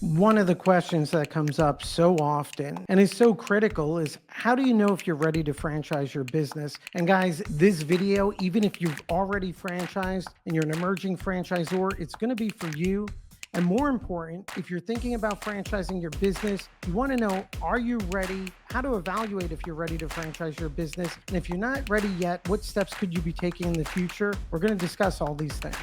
One of the questions that comes up so often and is so critical is, how do you know if you're ready to franchise your business? And guys, this video, even if you've already franchised and you're an emerging franchisor, it's going to be for you. And more important, if you're thinking about franchising your business, you want to know, are you ready? How to evaluate if you're ready to franchise your business. And if you're not ready yet, what steps could you be taking in the future? We're going to discuss all these things.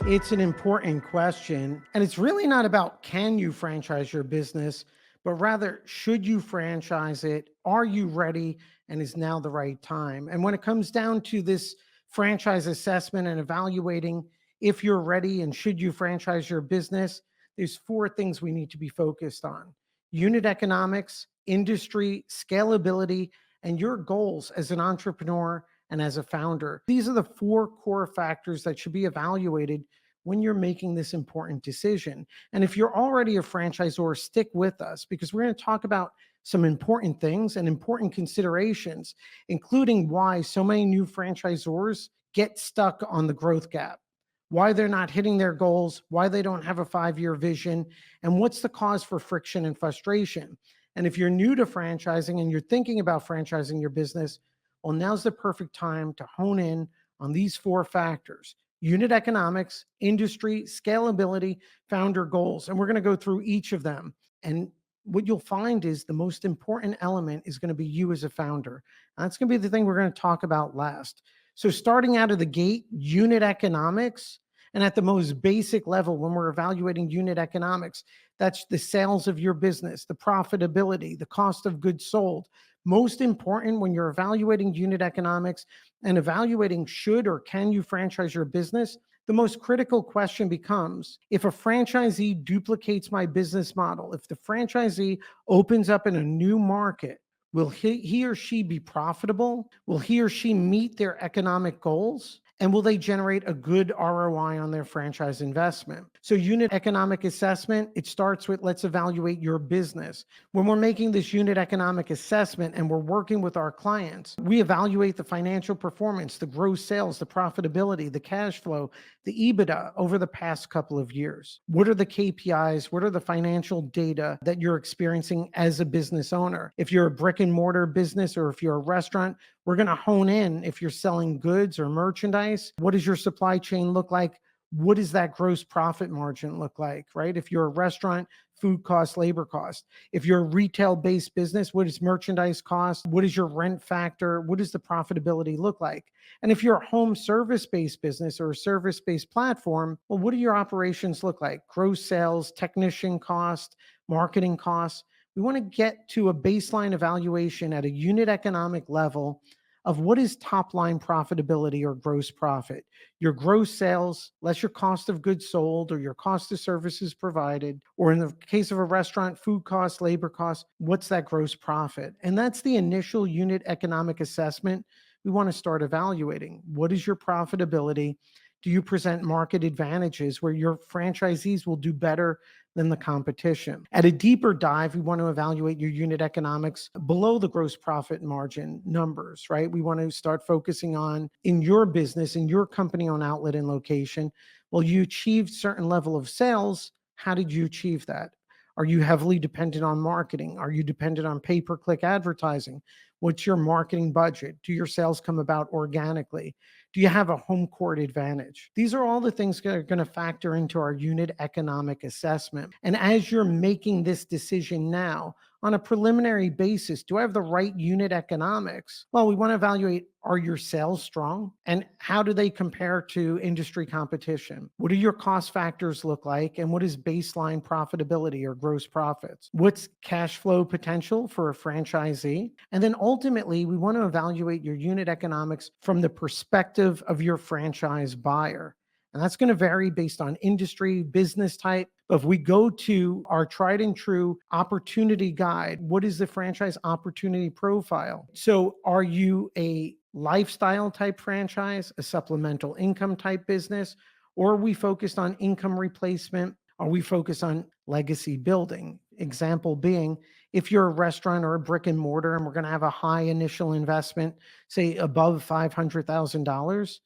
It's an important question, and it's really not about can you franchise your business, but rather should you franchise it? Are you ready? And is now the right time? And when it comes down to this franchise assessment and evaluating if you're ready and should you franchise your business, there's four things we need to be focused on: unit economics, industry, scalability, and your goals as an entrepreneur and as a founder. These are the four core factors that should be evaluated when you're making this important decision. And if you're already a franchisor, stick with us because we're going to talk about some important things and important considerations, including why so many new franchisors get stuck on the growth gap, why they're not hitting their goals, why they don't have a 5-year vision, and what's the cause for friction and frustration. And if you're new to franchising and you're thinking about franchising your business, well, now's the perfect time to hone in on these four factors: unit economics, industry, scalability, founder goals. And we're going to go through each of them. And what you'll find is the most important element is going to be you as a founder. That's going to be the thing we're going to talk about last. So starting out of the gate, unit economics, and at the most basic level, when we're evaluating unit economics, that's the sales of your business, the profitability, the cost of goods sold. Most important when you're evaluating unit economics and evaluating should or can you franchise your business, the most critical question becomes, if a franchisee duplicates my business model, if the franchisee opens up in a new market, will he or she be profitable? Will he or she meet their economic goals? And will they generate a good ROI on their franchise investment? So unit economic assessment, it starts with, let's evaluate your business. When we're making this unit economic assessment and we're working with our clients, we evaluate the financial performance, the gross sales, the profitability, the cash flow, the EBITDA over the past couple of years. What are the KPIs? What are the financial data that you're experiencing as a business owner? If you're a brick and mortar business or if you're a restaurant, we're going to hone in if you're selling goods or merchandise. What does your supply chain look like? What does that gross profit margin look like, right? If you're a restaurant, food cost, labor cost. If you're a retail-based business, what does merchandise cost? What is your rent factor? What does the profitability look like? And if you're a home service-based business or a service-based platform, well, what do your operations look like? Gross sales, technician cost, marketing costs. We want to get to a baseline evaluation at a unit economic level of what is top line profitability or gross profit. Your gross sales, less your cost of goods sold or your cost of services provided, or in the case of a restaurant, food costs, labor costs, what's that gross profit? And that's the initial unit economic assessment we want to start evaluating. What is your profitability? Do you present market advantages where your franchisees will do better than the competition? At a deeper dive, we want to evaluate your unit economics below the gross profit margin numbers, right? We want to start focusing on, in your business, in your company-owned outlet and location, well, you achieved certain level of sales. How did you achieve that? Are you heavily dependent on marketing? Are you dependent on pay-per-click advertising? What's your marketing budget? Do your sales come about organically? Do you have a home court advantage? These are all the things that are going to factor into our unit economic assessment. And as you're making this decision now, on a preliminary basis, do I have the right unit economics? Well, we want to evaluate, are your sales strong? And how do they compare to industry competition? What do your cost factors look like? And what is baseline profitability or gross profits? What's cash flow potential for a franchisee? And then ultimately, we want to evaluate your unit economics from the perspective of your franchise buyer. And that's going to vary based on industry, business type. But if we go to our tried and true opportunity guide, what is the franchise opportunity profile? So are you a lifestyle type franchise, a supplemental income type business, or are we focused on income replacement? Are we focused on legacy building? Example being, If you're a restaurant or a brick and mortar and we're going to have a high initial investment, say above $500,000,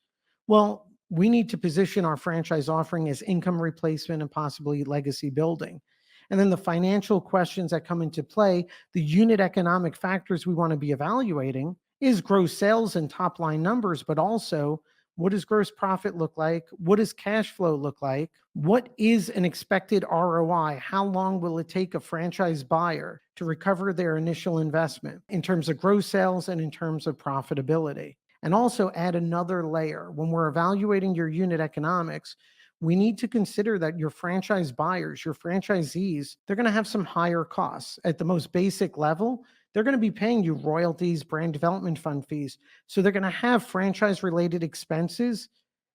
well, we need to position our franchise offering as income replacement and possibly legacy building. And then the financial questions that come into play, the unit economic factors we want to be evaluating is gross sales and top line numbers, but also what does gross profit look like? What does cash flow look like? What is an expected ROI? How long will it take a franchise buyer to recover their initial investment in terms of gross sales and in terms of profitability? And also add another layer. When we're evaluating your unit economics, we need to consider that your franchise buyers, your franchisees, they're going to have some higher costs. At the most basic level, they're going to be paying you royalties, brand development fund fees. So they're going to have franchise related expenses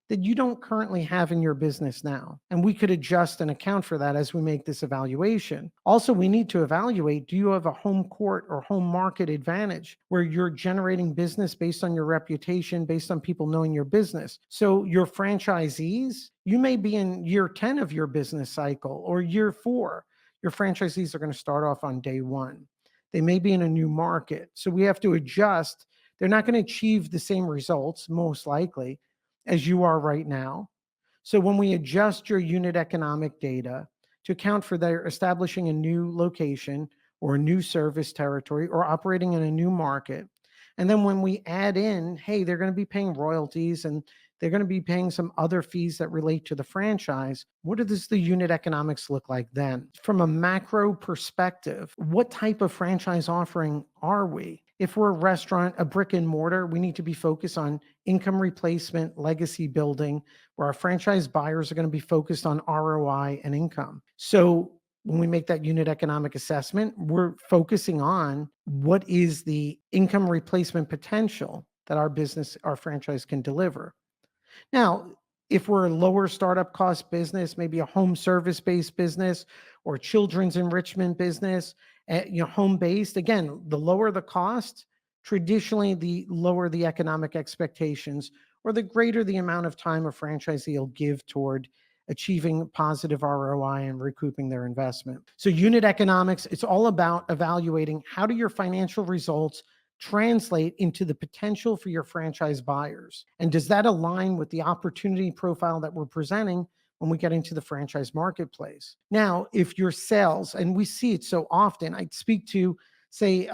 that you don't currently have in your business now. And we could adjust and account for that as we make this evaluation. Also, we need to evaluate, do you have a home court or home market advantage where you're generating business based on your reputation, based on people knowing your business? So your franchisees, you may be in year 10 of your business cycle or year 4. Your franchisees are going to start off on day 1. They may be in a new market. So we have to adjust. They're not going to achieve the same results, most likely, as you are right now. So when we adjust your unit economic data to account for their establishing a new location or a new service territory or operating in a new market, and then when we add in, hey, they're going to be paying royalties and they're going to be paying some other fees that relate to the franchise, what does the unit economics look like then? From a macro perspective, what type of franchise offering are we? If we're a restaurant, a brick and mortar, we need to be focused on income replacement, legacy building, where our franchise buyers are going to be focused on ROI and income. So when we make that unit economic assessment, we're focusing on what is the income replacement potential that our business, our franchise can deliver. Now, if we're a lower startup cost business, maybe a home service based business or children's enrichment business, home based, again, the lower the cost, traditionally the lower the economic expectations or the greater the amount of time a franchisee will give toward achieving positive ROI and recouping their investment. So unit economics, it's all about evaluating how do your financial results translate into the potential for your franchise buyers? And does that align with the opportunity profile that we're presenting when we get into the franchise marketplace? Now, if your sales, and we see it so often, I speak to, say,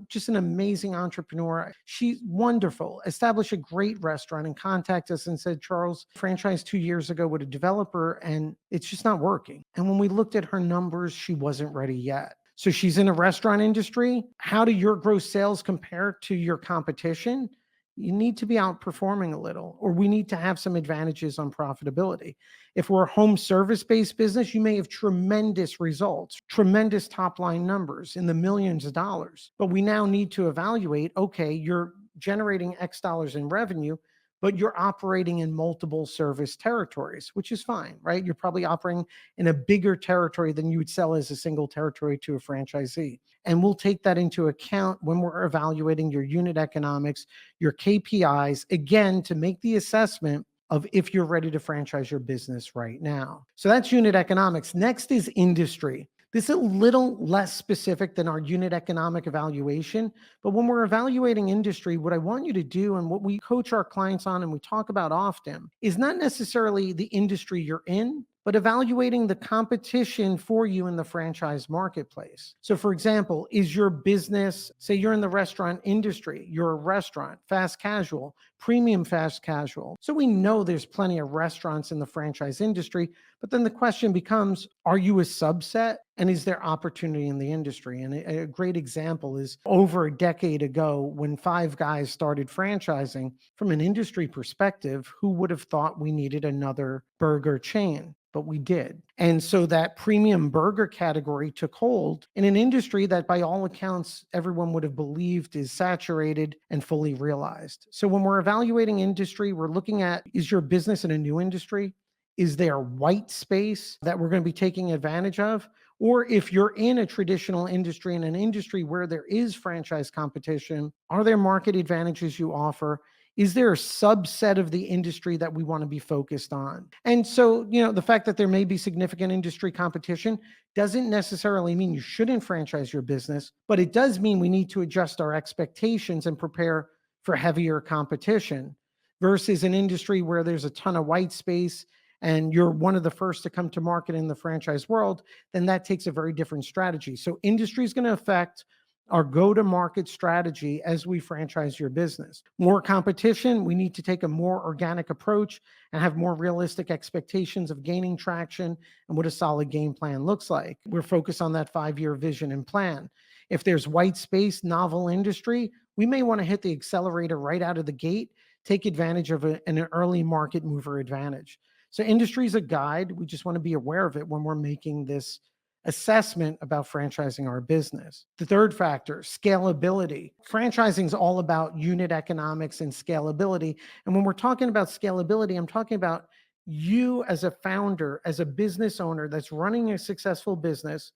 just an amazing entrepreneur. She's wonderful, established a great restaurant and contacted us and said, Charles, franchised 2 years ago with a developer and it's just not working. And when we looked at her numbers, she wasn't ready yet. So she's in a restaurant industry. How do your gross sales compare to your competition? You need to be outperforming a little, or we need to have some advantages on profitability. If we're a home service-based business, you may have tremendous results, tremendous top-line numbers in the millions of dollars. But we now need to evaluate, okay, you're generating X dollars in revenue, but you're operating in multiple service territories, which is fine, right? You're probably operating in a bigger territory than you would sell as a single territory to a franchisee. And we'll take that into account when we're evaluating your unit economics, your KPIs, again, to make the assessment of if you're ready to franchise your business right now. So that's unit economics. Next is industry. This is a little less specific than our unit economic evaluation, but when we're evaluating industry, what I want you to do and what we coach our clients on and we talk about often is not necessarily the industry you're in, but evaluating the competition for you in the franchise marketplace. So for example, is your business, say you're in the restaurant industry, you're a restaurant, fast casual, premium fast casual. So we know there's plenty of restaurants in the franchise industry, but then the question becomes, are you a subset? And is there opportunity in the industry? And a great example is over a decade ago when Five Guys started franchising, from an industry perspective, who would have thought we needed another burger chain? But we did. And so that premium burger category took hold in an industry that by all accounts, everyone would have believed is saturated and fully realized. So when we're evaluating industry, we're looking at, is your business in a new industry? Is there white space that we're going to be taking advantage of? Or if you're in a traditional industry, in an industry where there is franchise competition, are there market advantages you offer? Is there a subset of the industry that we want to be focused on? And so, the fact that there may be significant industry competition doesn't necessarily mean you shouldn't franchise your business, but it does mean we need to adjust our expectations and prepare for heavier competition versus an industry where there's a ton of white space and you're one of the first to come to market in the franchise world. Then that takes a very different strategy. So industry is going to affect our go-to-market strategy as we franchise your business. More competition, we need to take a more organic approach and have more realistic expectations of gaining traction and what a solid game plan looks like. We're focused on that 5-year vision and plan. If there's white space, novel industry, we may want to hit the accelerator right out of the gate, take advantage of an early market mover advantage. So industry is a guide. We just want to be aware of it when we're making this assessment about franchising our business. The third factor, scalability. Franchising is all about unit economics and scalability. And when we're talking about scalability, I'm talking about you as a founder, as a business owner that's running a successful business,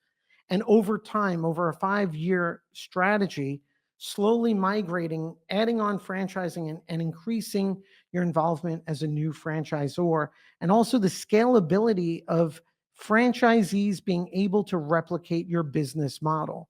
and over time, over a 5-year strategy, slowly migrating, adding on franchising and increasing your involvement as a new franchisor, and also the scalability of franchisees being able to replicate your business model.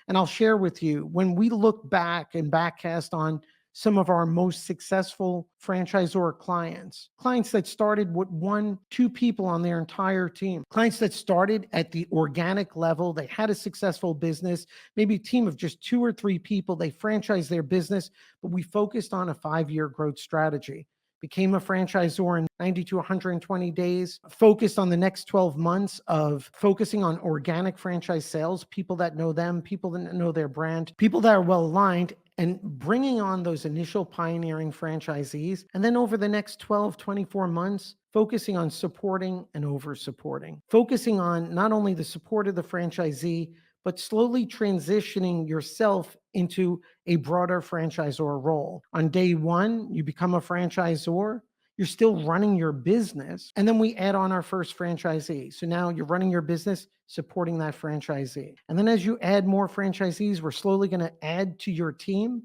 And I'll share with you, when we look back and backcast on some of our most successful franchisor clients that started with 1-2 people on their entire team, clients that started at the organic level, they had a successful business, maybe a team of just 2 or 3 people, they franchised their business, but we focused on a 5-year growth strategy. Became a franchisor in 90 to 120 days, focused on the next 12 months of focusing on organic franchise sales, people that know them, people that know their brand, people that are well aligned, and bringing on those initial pioneering franchisees. And then over the next 12, 24 months, focusing on supporting and over supporting, focusing on not only the support of the franchisee, but slowly transitioning yourself into a broader franchisor role. On day one, you become a franchisor, you're still running your business, and then we add on our first franchisee. So now you're running your business, supporting that franchisee. And then as you add more franchisees, we're slowly going to add to your team,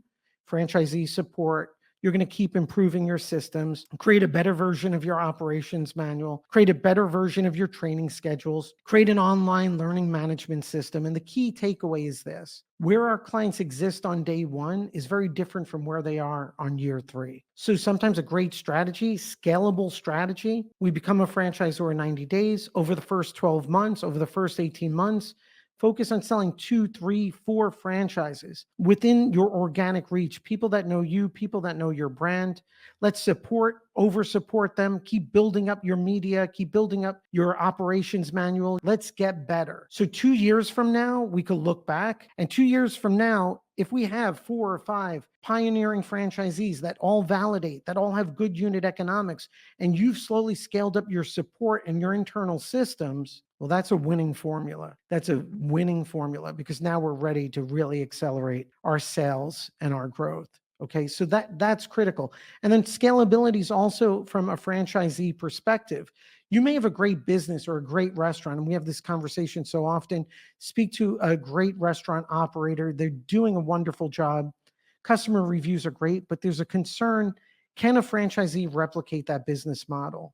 franchisee support. You're going to keep improving your systems, create a better version of your operations manual, create a better version of your training schedules, create an online learning management system. And the key takeaway is this: where our clients exist on day one is very different from where they are on year 3. So sometimes a great strategy, scalable strategy, we become a franchisor in 90 days. Over the first 12 months, over the first 18 months, focus on selling 2, 3, 4 franchises within your organic reach, people that know you, people that know your brand. Let's support, over support them, keep building up your media, keep building up your operations manual. Let's get better. So 2 years from now, we could look back, and 2 years from now, if we have 4 or 5 pioneering franchisees that all validate, that all have good unit economics, and you've slowly scaled up your support and your internal systems, well, that's a winning formula. That's a winning formula because now we're ready to really accelerate our sales and our growth. Okay, so that's critical. And then scalability is also from a franchisee perspective. You may have a great business or a great restaurant, and we have this conversation so often. Speak to a great restaurant operator. They're doing a wonderful job. Customer reviews are great, but there's a concern. Can a franchisee replicate that business model?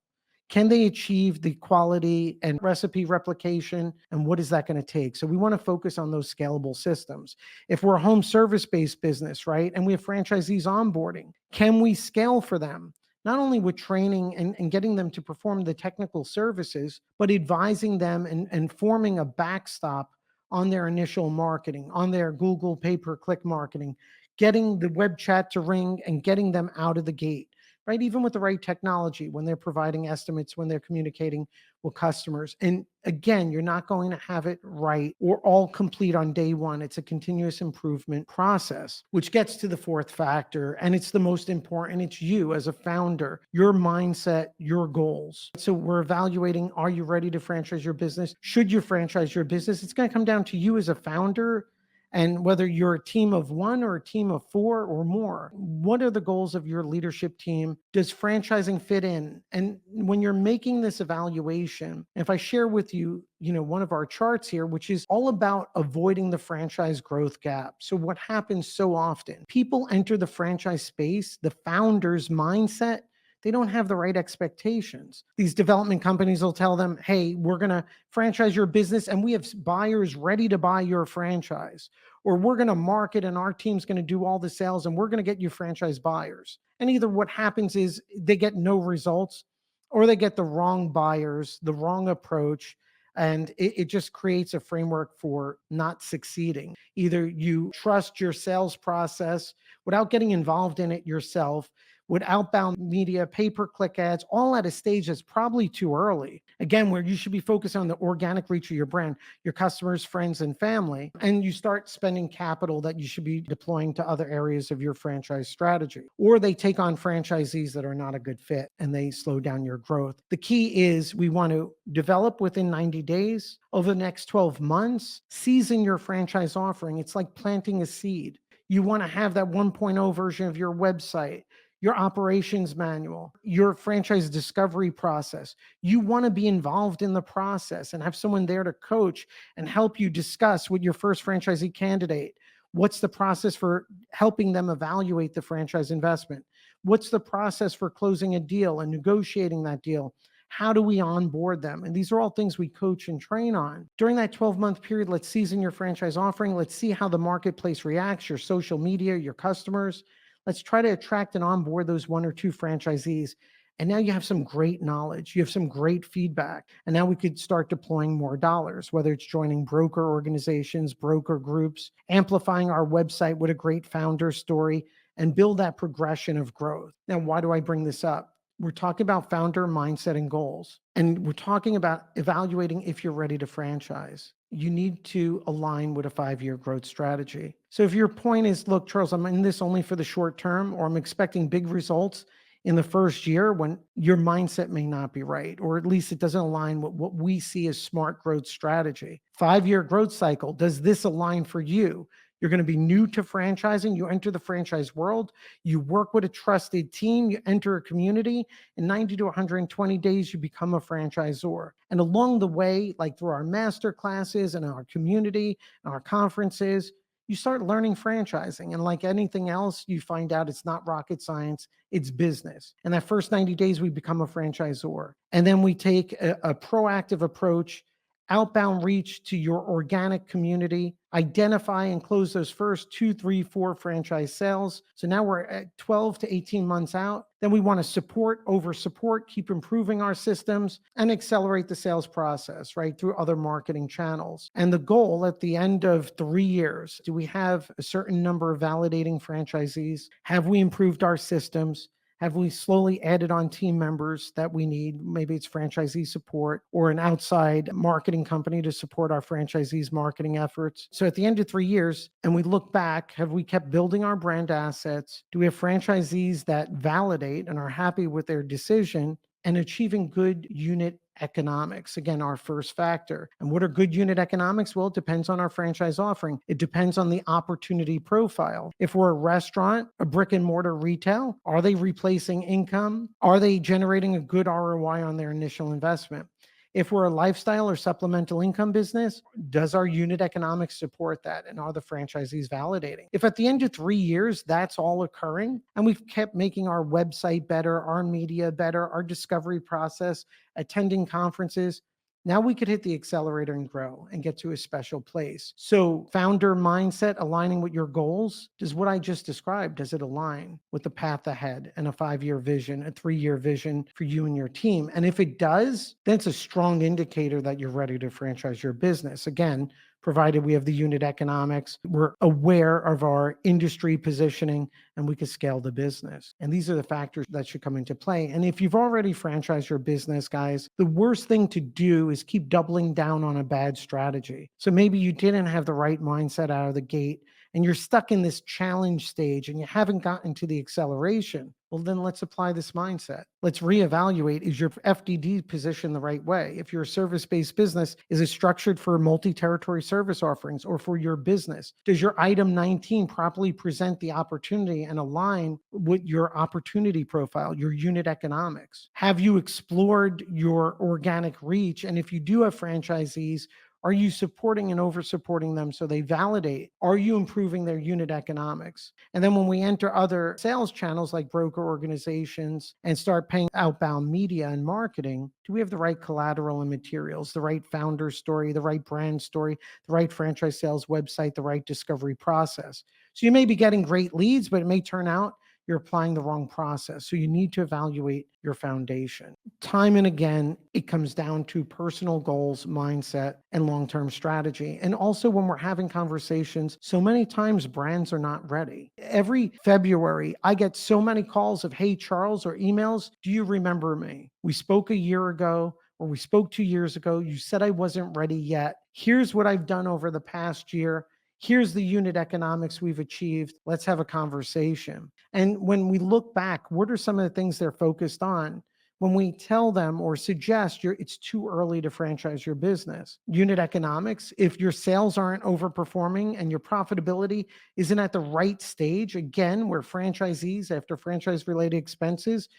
Can they achieve the quality and recipe replication? And what is that going to take? So we want to focus on those scalable systems. If we're a home service-based business, right, and we have franchisees onboarding, can we scale for them? Not only with training and getting them to perform the technical services, but advising them and forming a backstop on their initial marketing, on their Google pay-per-click marketing, getting the web chat to ring and getting them out of the gate, right? Even with the right technology, when they're providing estimates, when they're communicating with customers. And again, you're not going to have it right or all complete on day one. It's a continuous improvement process, which gets to the fourth factor. And it's the most important. It's you as a founder, your mindset, your goals. So we're evaluating, are you ready to franchise your business? Should you franchise your business? It's going to come down to you as a founder And whether you're a team of one or a team of four or more, what are the goals of your leadership team? Does franchising fit in? And when you're making this evaluation, if I share with you, one of our charts here, which is all about avoiding the franchise growth gap. So what happens so often, people enter the franchise space, the founder's mindset, they don't have the right expectations. These development companies will tell them, hey, we're going to franchise your business and we have buyers ready to buy your franchise. Or we're going to market and our team's going to do all the sales and we're going to get you franchise buyers. And either what happens is they get no results or they get the wrong buyers, the wrong approach. And it just creates a framework for not succeeding. Either you trust your sales process without getting involved in it yourself, with outbound media, pay-per-click ads, all at a stage that's probably too early. Again, where you should be focused on the organic reach of your brand, your customers, friends, and family, and you start spending capital that you should be deploying to other areas of your franchise strategy. Or they take on franchisees that are not a good fit and they slow down your growth. The key is we want to develop within 90 days. Over the next 12 months, season your franchise offering. It's like planting a seed. You want to have that 1.0 version of your website, your operations manual, your franchise discovery process. You want to be involved in the process and have someone there to coach and help you discuss with your first franchisee candidate. What's the process for helping them evaluate the franchise investment? What's the process for closing a deal and negotiating that deal? How do we onboard them? And these are all things we coach and train on. During that 12-month period, let's season your franchise offering. Let's see how the marketplace reacts, your social media, your customers. Let's try to attract and onboard those one or two franchisees. And now you have some great knowledge. You have some great feedback. And now we could start deploying more dollars, whether it's joining broker organizations, broker groups, amplifying our website with a great founder story, and build that progression of growth. Now, why do I bring this up? We're talking about founder mindset and goals. And we're talking about evaluating if you're ready to franchise. You need to align with a 5-year growth strategy. So if your point is, look, Charles, I'm in this only for the short term, or I'm expecting big results in the first year, when your mindset may not be right, or at least it doesn't align with what we see as smart growth strategy. 5-year growth cycle, does this align for you? You're going to be new to franchising. You enter the franchise world. You work with a trusted team. You enter a community. In 90 to 120 days, you become a franchisor. And along the way, like through our master classes and our community, and our conferences, you start learning franchising. And like anything else, you find out it's not rocket science, it's business. And that first 90 days, we become a franchisor. And then we take a proactive approach, outbound reach to your organic community, identify and close those first 2, 3, 4 franchise sales. So now we're at 12 to 18 months out. Then we want to support, over support, keep improving our systems and accelerate the sales process, right, through other marketing channels. And the goal at the end of 3 years, do we have a certain number of validating franchisees? Have we improved our systems? Have we slowly added on team members that we need? Maybe it's franchisee support or an outside marketing company to support our franchisees' marketing efforts. So at the end of 3 years, and we look back, have we kept building our brand assets? Do we have franchisees that validate and are happy with their decision and achieving good unit economics? Again, our first factor. And what are good unit economics? Well, it depends on our franchise offering. It depends on the opportunity profile. If we're a restaurant, a brick and mortar retail, are they replacing income? Are they generating a good ROI on their initial investment? If we're a lifestyle or supplemental income business, does our unit economics support that? And are the franchisees validating? If at the end of 3 years, that's all occurring, and we've kept making our website better, our media better, our discovery process, attending conferences, now we could hit the accelerator and grow and get to a special place. So founder mindset, aligning with your goals. Does what I just described, does it align with the path ahead and a 5-year vision, a 3-year vision for you and your team? And if it does, then it's a strong indicator that you're ready to franchise your business. Again, provided we have the unit economics, we're aware of our industry positioning, and we can scale the business. And these are the factors that should come into play. And if you've already franchised your business, guys, the worst thing to do is keep doubling down on a bad strategy. So maybe you didn't have the right mindset out of the gate, and you're stuck in this challenge stage and you haven't gotten to the acceleration. Well, then let's apply this mindset. Let's reevaluate, is your FDD positioned the right way? If your service based business, is it structured for multi territory service offerings or for your business? Does your item 19 properly present the opportunity and align with your opportunity profile, your unit economics? Have you explored your organic reach? And if you do have franchisees, are you supporting and over supporting them so they validate? Are you improving their unit economics? And then when we enter other sales channels like broker organizations and start paying outbound media and marketing, do we have the right collateral and materials, the right founder story, the right brand story, the right franchise sales website, the right discovery process? So you may be getting great leads, but it may turn out you're applying the wrong process. So you need to evaluate your foundation. Time and again, it comes down to personal goals, mindset, and long-term strategy. And also when we're having conversations, so many times brands are not ready. Every February, I get so many calls of, hey, Charles, or emails, do you remember me? We spoke a year ago, or we spoke 2 years ago. You said I wasn't ready yet. Here's what I've done over the past year. Here's the unit economics we've achieved. Let's have a conversation. And when we look back, what are some of the things they're focused on? When we tell them or suggest it's too early to franchise your business. Unit economics, if your sales aren't overperforming and your profitability isn't at the right stage, again, where franchisees, after franchise related expenses,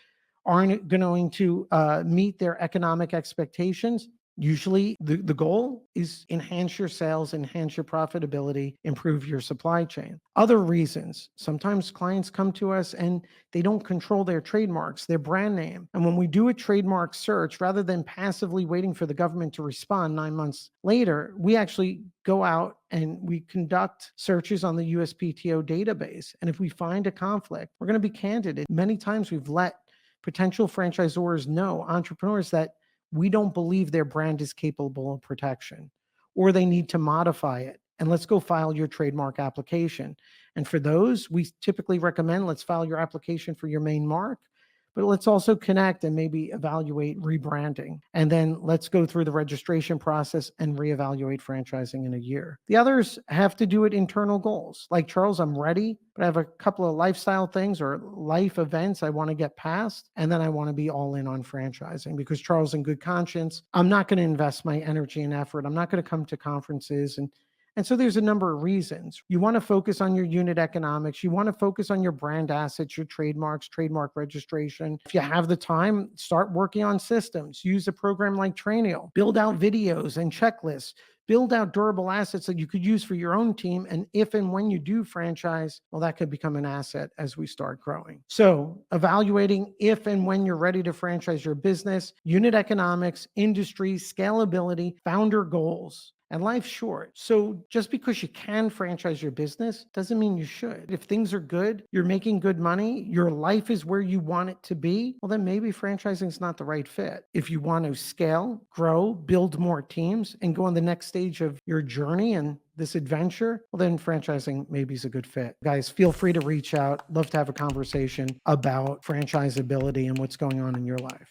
aren't going to meet their economic expectations, usually the goal is enhance your sales, enhance your profitability, improve your supply chain. Other reasons, sometimes clients come to us and they don't control their trademarks, their brand name. And when we do a trademark search, rather than passively waiting for the government to respond 9 months later, we actually go out and we conduct searches on the USPTO database. And if we find a conflict, we're going to be candid. Many times we've let potential franchisors know, entrepreneurs, that we don't believe their brand is capable of protection or they need to modify it. And let's go file your trademark application. And for those, we typically recommend let's file your application for your main mark, but let's also connect and maybe evaluate rebranding. And then let's go through the registration process and reevaluate franchising in a year. The others have to do with internal goals. Like, Charles, I'm ready, but I have a couple of lifestyle things or life events I want to get past. And then I want to be all in on franchising because, Charles, in good conscience, I'm not going to invest my energy and effort. I'm not going to come to conferences and so there's a number of reasons. You want to focus on your unit economics. You want to focus on your brand assets, your trademarks, trademark registration. If you have the time, start working on systems. Use a program like Trainio. Build out videos and checklists. Build out durable assets that you could use for your own team. And if and when you do franchise, well, that could become an asset as we start growing. So evaluating if and when you're ready to franchise your business, unit economics, industry, scalability, founder goals. And life's short. So just because you can franchise your business doesn't mean you should. If things are good, you're making good money, your life is where you want it to be, well, then maybe franchising is not the right fit. If you want to scale, grow, build more teams, and go on the next stage of your journey and this adventure, well, then franchising maybe is a good fit. Guys, feel free to reach out. Love to have a conversation about franchisability and what's going on in your life.